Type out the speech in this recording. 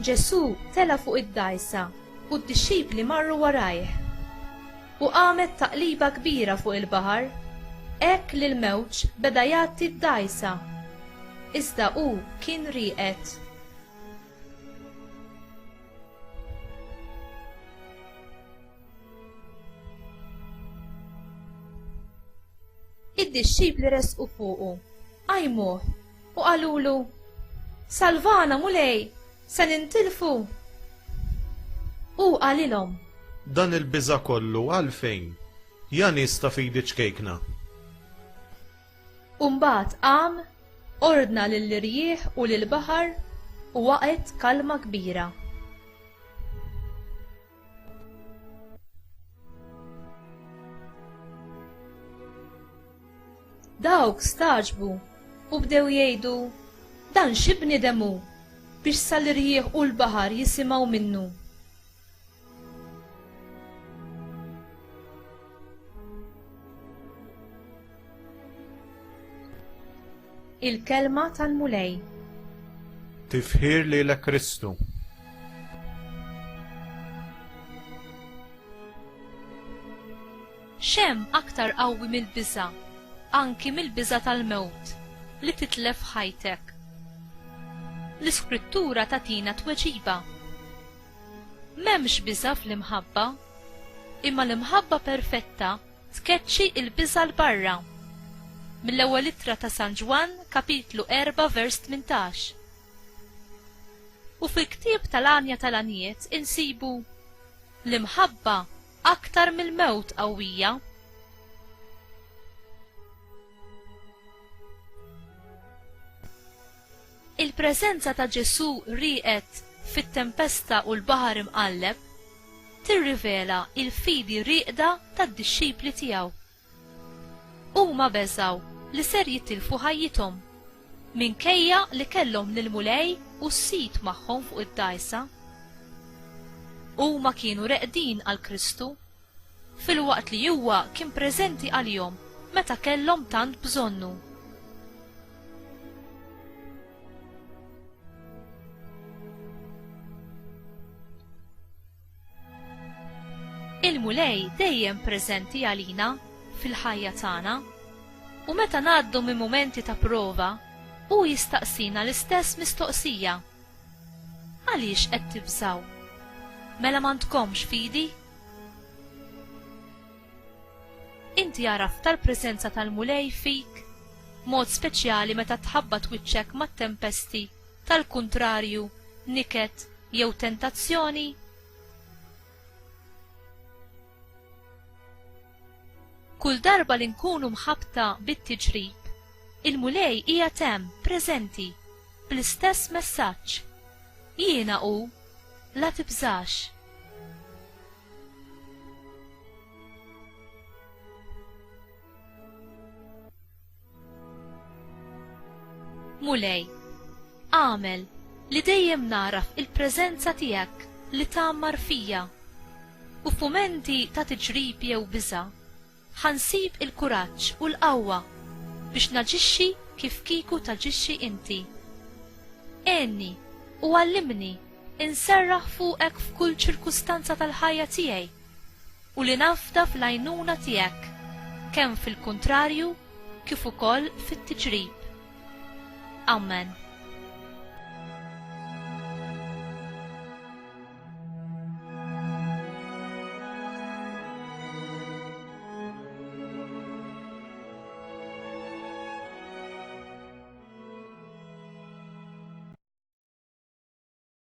Ġesu tela fuq id-dgħajsa u d-dixxipli marru warajh. U qamet taqliba kbira fuq il-baħar, hekk li l-mewġ beda jgħatti d-dgħajsa, iżda hu kien rieqed. Id-dixxipli resqu fuqu, għajmuh u qalulu: Salvana mulej, se nintilfu. U qalilhom: Dan il-biża' kollu għalfejn? Jan jista' fidi ċkejkna. U mbagħad qam, ordna lill-irjieħ u lill-baħar u waqgħet kalma kbira. Dawk staġbu u bdew jgħidu: Dan xi bniedem hu biex sal-irjieħ u l-baħar jisimgħu minnu. Il-kelma tal-mulej. Tifħir lilek Kristu. X'hemm aktar qawwi mill-biża', anki mill-biża' tal-mewt li titlef ħajtek. L-Iskrittura tagħtina tweġiba. M'hemmx biża' fl-imħabba, imma l-imħabba perfetta tkeċċi l-biża' l barra. Mill-ewwel ittra ta' San Ġwan, kapitlu 4, vers 18. U fil-ktieb tal-Għanja tal-Għanijiet insibu: L-imħabba aktar mill-mewt qawwija. Il-preżenza ta' Ġesu rieqed fit-tempesta u l-baħar imqalleb tirrivela il-fidi rieqda tad-dixxipli tiegħu. Huma beżgħu li ser jitilfu ħajjithom minkejja li kellhom lill-mulej u s-sit magħhom fuq id-dgħajsa. Huma kienu reqdin għal Kristu filwaqt li huwa kien preżenti għalihom meta kellhom tant bżonnu. Il-mulej dejjem preżenti għalina fil-ħajja tagħna u meta ngħaddu minn mumenti ta' prova hu jistaqsina l-istess mistoqsija: Għaliex qed tibżgħu? Mela m'għandkomx fidi? Inti għaraf tal-preżenza tal-mulej fik, mod speċjali meta tħabbat wiċċek mat-tempesti tal-kuntrarju, niket jew tentazzjoni? Kull darba li nkunu mħabta bit-tiġrib, il-mulej qiegħed hemm preżenti bl-istess messaġġ: Jiena hu, la tibżax. Mulej, għamel li dejjem naraf il-preżenza tiegħek li tagħmar fija u f'mumenti ta' tiġrib jew biża' ħansib il-kuraġġ u l-qawwa biex naġixxi kif kieku taġixxi inti. Għenni u għallimni inserraħ fuqek f'kull ċirkustanza tal-ħajja tiegħi u li nafda fl-għajnuna tiegħek kemm fil-kuntrarju kif ukoll fit-tiġrib. Amen.